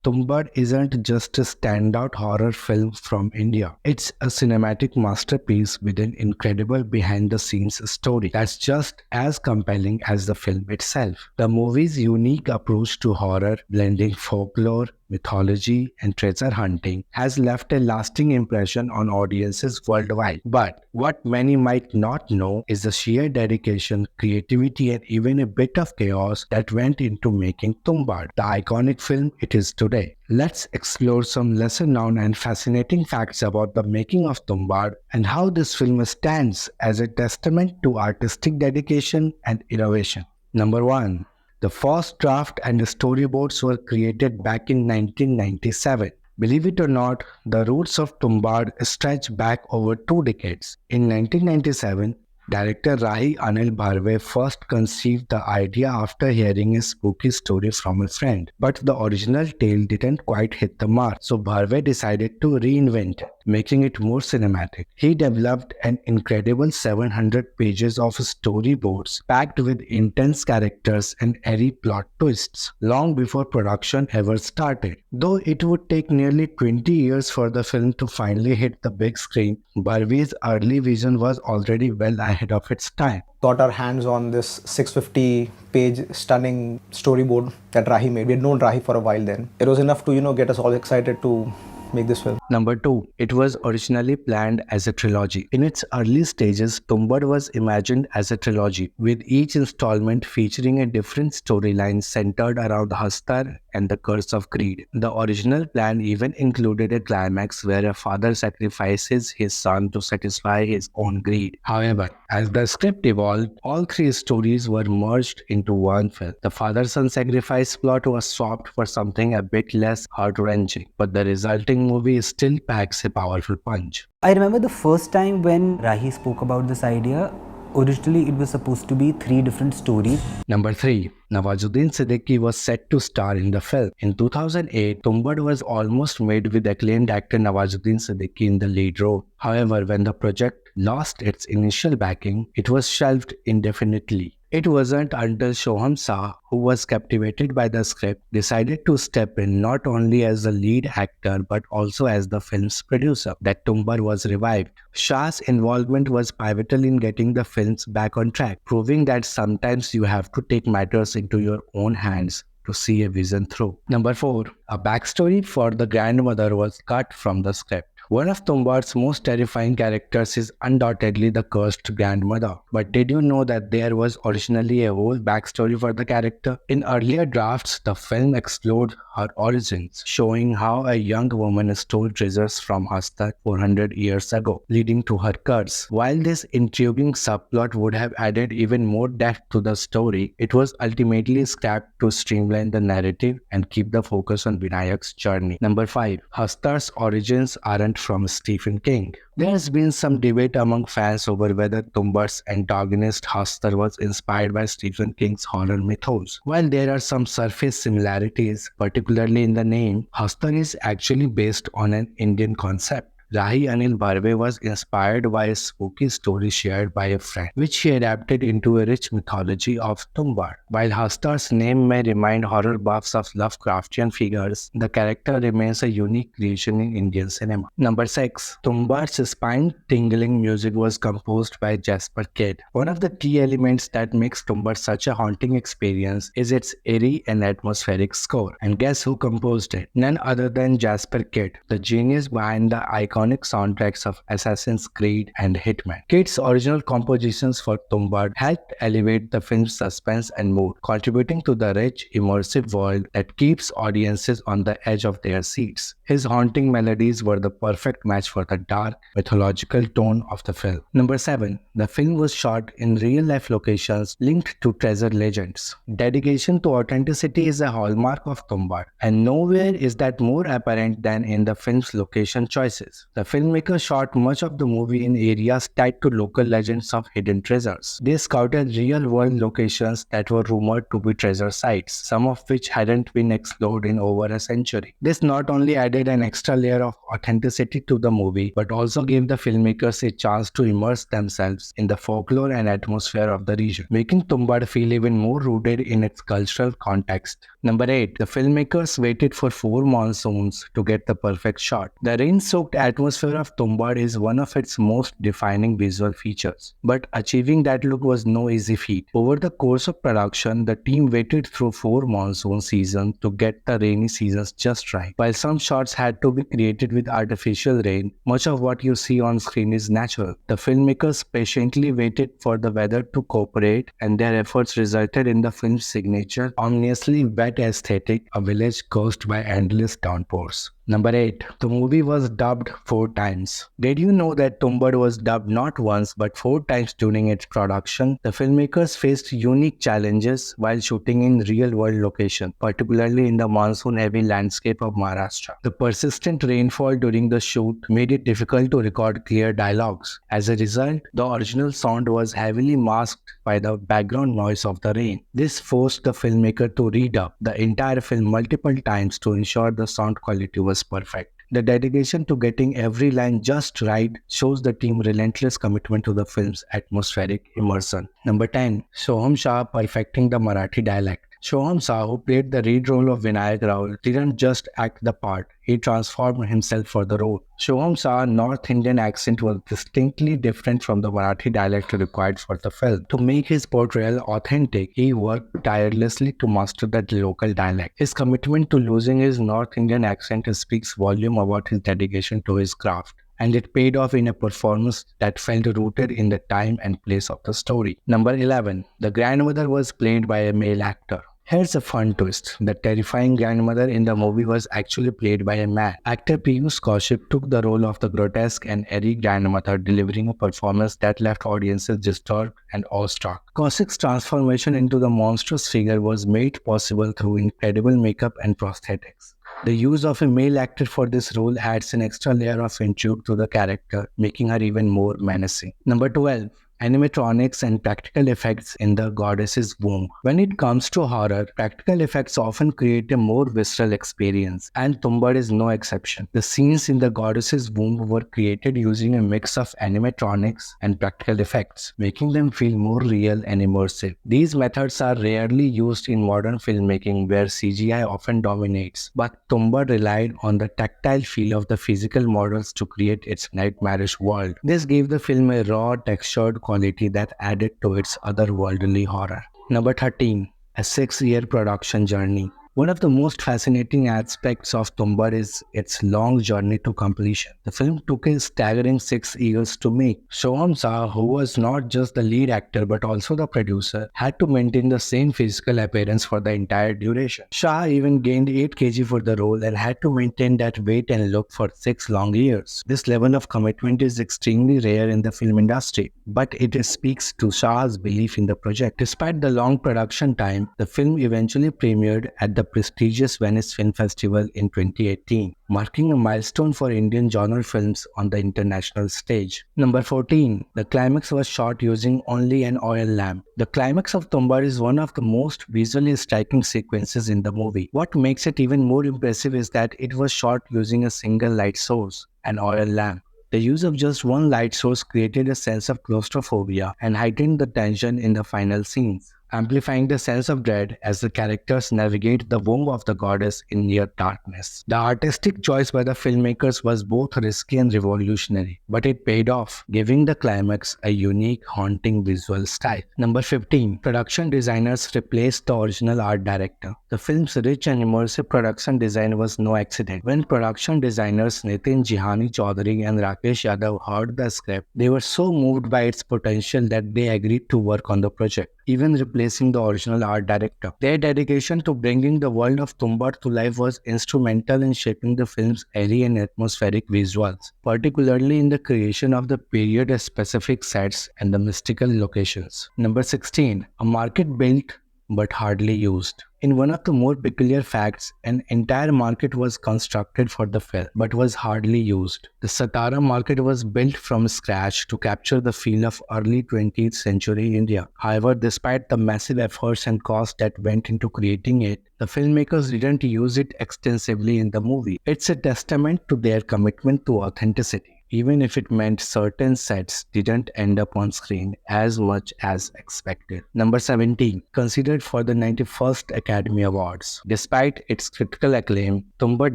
Tumbbad isn't just a standout horror film from India. It's a cinematic masterpiece with an incredible behind-the-scenes story that's just as compelling as the film itself. The movie's unique approach to horror, blending folklore, mythology, and treasure hunting, has left a lasting impression on audiences worldwide. But what many might not know is the sheer dedication, creativity, and even a bit of chaos that went into making Tumbbad the iconic film it is today. Let's explore some lesser known and fascinating facts about the making of Tumbbad and how this film stands as a testament to artistic dedication and innovation. Number 1. The first draft and storyboards were created back in 1997. Believe it or not, the roots of Tumbbad stretch back over 2 decades. In 1997, director Rahi Anil Barve first conceived the idea after hearing a spooky story from a friend. But the original tale didn't quite hit the mark, so Barve decided to reinvent it, making it more cinematic. He developed an incredible 700 pages of storyboards packed with intense characters and airy plot twists, long before production ever started. Though it would take nearly 20 years for the film to finally hit the big screen, Barve's early vision was already well ahead of its time. Got our hands on this 650-page stunning storyboard that Rahi made. We had known Rahi for a while then. It was enough to, get us all excited to make this film. Number 2. It was originally planned as a trilogy. In its early stages, Tumbbad was imagined as a trilogy, with each installment featuring a different storyline centered around Hastar and the curse of greed. The original plan even included a climax where a father sacrifices his son to satisfy his own greed. However, as the script evolved, all 3 stories were merged into one film. The father-son sacrifice plot was swapped for something a bit less heart-wrenching, but the resulting movie still packs a powerful punch. I remember the first time when Rahi spoke about this idea. Originally, it was supposed to be 3 different stories. Number 3. Nawazuddin Siddiqui was set to star in the film. In 2008, Tumbbad was almost made with acclaimed actor Nawazuddin Siddiqui in the lead role. However, when the project lost its initial backing, it was shelved indefinitely. It wasn't until Sohum Shah, who was captivated by the script, decided to step in not only as the lead actor but also as the film's producer, that Tumbbad was revived. Shah's involvement was pivotal in getting the films back on track, proving that sometimes you have to take matters into your own hands to see a vision through. Number 4. A backstory for the grandmother was cut from the script. One of Tumbbad's most terrifying characters is undoubtedly the cursed grandmother. But did you know that there was originally a whole backstory for the character? In earlier drafts, the film explored her origins, showing how a young woman stole treasures from Hastar 400 years ago, leading to her curse. While this intriguing subplot would have added even more depth to the story, it was ultimately scrapped to streamline the narrative and keep the focus on Vinayak's journey. Number 5. Hastar's origins aren't from Stephen King. There has been some debate among fans over whether Tumbbad's antagonist Hastar was inspired by Stephen King's horror mythos. While there are some surface similarities, particularly in the name, Hastar is actually based on an Indian concept. Rahi Anil Barve was inspired by a spooky story shared by a friend, which he adapted into a rich mythology of Tumbbad. While Hastar's name may remind horror buffs of Lovecraftian figures, the character remains a unique creation in Indian cinema. Number 6. Tumbbad's spine-tingling music was composed by Jasper Kidd. One of the key elements that makes Tumbbad such a haunting experience is its eerie and atmospheric score. And guess who composed it? None other than Jasper Kidd, the genius behind the iconic soundtracks of Assassin's Creed and Hitman. Kidd's original compositions for Tumbbad helped elevate the film's suspense and mood, contributing to the rich, immersive world that keeps audiences on the edge of their seats. His haunting melodies were the perfect match for the dark, mythological tone of the film. Number 7. The film was shot in real-life locations linked to treasure legends. Dedication to authenticity is a hallmark of Tumbbad, and nowhere is that more apparent than in the film's location choices. The filmmaker shot much of the movie in areas tied to local legends of hidden treasures. They scouted real-world locations that were rumored to be treasure sites, some of which hadn't been explored in over a century. This not only added an extra layer of authenticity to the movie, but also gave the filmmakers a chance to immerse themselves in the folklore and atmosphere of the region, making Tumbbad feel even more rooted in its cultural context. Number 8. The filmmakers waited for 4 monsoons to get the perfect shot. The rain-soaked atmosphere of Tumbbad is one of its most defining visual features. But achieving that look was no easy feat. Over the course of production, the team waited through 4 monsoon seasons to get the rainy seasons just right. While some shots had to be created with artificial rain, much of what you see on screen is natural. The filmmakers patiently waited for the weather to cooperate, and their efforts resulted in the film's signature, ominously wet aesthetic, a village cursed by endless downpours. Number 8. The movie was dubbed 4 times. Did you know that Tumbbad was dubbed not once but 4 times during its production? The filmmakers faced unique challenges while shooting in real-world locations, particularly in the monsoon-heavy landscape of Maharashtra. The persistent rainfall during the shoot made it difficult to record clear dialogues. As a result, the original sound was heavily masked by the background noise of the rain. This forced the filmmaker to redub the entire film multiple times to ensure the sound quality was perfect. The dedication to getting every line just right shows the team's relentless commitment to the film's atmospheric immersion. Number 10. Sohum Shah perfecting the Marathi dialect. Sohum Shah, who played the lead role of Vinayak Raul, didn't just act the part, he transformed himself for the role. Sohum Shah's North Indian accent was distinctly different from the Marathi dialect required for the film. To make his portrayal authentic, he worked tirelessly to master that local dialect. His commitment to losing his North Indian accent speaks volumes about his dedication to his craft. And it paid off in a performance that felt rooted in the time and place of the story. Number 11. The grandmother was played by a male actor. Here's a fun twist. The terrifying grandmother in the movie was actually played by a man. Actor Piyush Kaushik took the role of the grotesque and airy grandmother, delivering a performance that left audiences disturbed and awestruck. Kaushik's transformation into the monstrous figure was made possible through incredible makeup and prosthetics. The use of a male actor for this role adds an extra layer of intrigue to the character, making her even more menacing. Number 12. Animatronics and practical effects in the goddess's womb. When it comes to horror, practical effects often create a more visceral experience, and Tumbbad is no exception. The scenes in the goddess's womb were created using a mix of animatronics and practical effects, making them feel more real and immersive. These methods are rarely used in modern filmmaking where CGI often dominates, but Tumbbad relied on the tactile feel of the physical models to create its nightmarish world. This gave the film a raw, textured quality that added to its otherworldly horror. Number 13. A 6-year production journey. One of the most fascinating aspects of Tumbbad is its long journey to completion. The film took a staggering 6 years to make. Sohum Shah, who was not just the lead actor but also the producer, had to maintain the same physical appearance for the entire duration. Shah even gained 8 kg for the role and had to maintain that weight and look for 6 long years. This level of commitment is extremely rare in the film industry, but it speaks to Shah's belief in the project. Despite the long production time, the film eventually premiered at the prestigious Venice Film Festival in 2018, marking a milestone for Indian genre films on the international stage. Number 14. The climax was shot using only an oil lamp. The climax of Tumbbad is one of the most visually striking sequences in the movie. What makes it even more impressive is that it was shot using a single light source, an oil lamp. The use of just one light source created a sense of claustrophobia and heightened the tension in the final scenes, amplifying the sense of dread as the characters navigate the womb of the goddess in near darkness. The artistic choice by the filmmakers was both risky and revolutionary, but it paid off, giving the climax a unique, haunting visual style. Number 15. Production designers replaced the original art director. The film's rich and immersive production design was no accident. When production designers Nitin Jihani Chaudhary and Rakesh Yadav heard the script, they were so moved by its potential that they agreed to work on the project, even replacing the original art director. Their dedication to bringing the world of Tumbbad to life was instrumental in shaping the film's airy and atmospheric visuals, particularly in the creation of the period-specific sets and the mystical locations. Number 16. A market built but hardly used. In one of the more peculiar facts, an entire market was constructed for the film, but was hardly used. The Satara market was built from scratch to capture the feel of early 20th century India. However, despite the massive efforts and cost that went into creating it, the filmmakers didn't use it extensively in the movie. It's a testament to their commitment to authenticity. even if it meant certain sets didn't end up on screen as much as expected. Number 17, considered for the 91st Academy Awards. Despite its critical acclaim, Tumbbad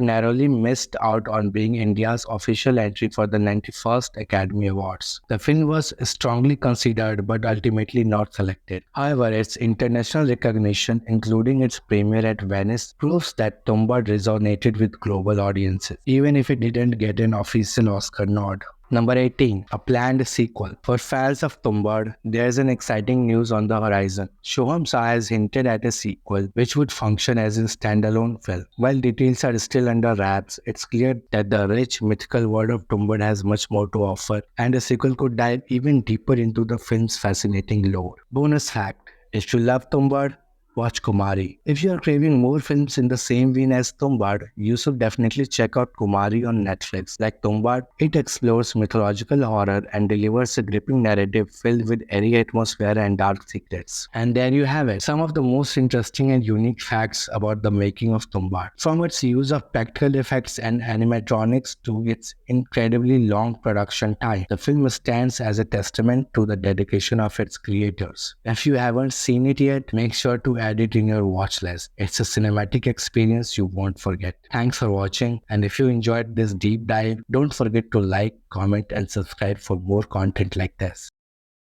narrowly missed out on being India's official entry for the 91st Academy Awards. The film was strongly considered but ultimately not selected. However, its international recognition, including its premiere at Venice, proves that Tumbbad resonated with global audiences, even if it didn't get an official Oscar nod. Number 18, a planned sequel. For fans of Tumbbad, there's an exciting news on the horizon. Sohum Shah has hinted at a sequel which would function as a standalone film. While details are still under wraps, it's clear that the rich mythical world of Tumbbad has much more to offer, and a sequel could dive even deeper into the film's fascinating lore. Bonus fact, if you love Tumbbad, watch Kumari. If you are craving more films in the same vein as Tumbbad, you should definitely check out Kumari on Netflix. Like Tumbbad, it explores mythological horror and delivers a gripping narrative filled with eerie atmosphere and dark secrets. And there you have it, some of the most interesting and unique facts about the making of Tumbbad. From its use of practical effects and animatronics to its incredibly long production time, the film stands as a testament to the dedication of its creators. If you haven't seen it yet, make sure to add it in your watch list. It's a cinematic experience you won't forget. Thanks for watching, and if you enjoyed this deep dive, don't forget to like, comment and subscribe for more content like this.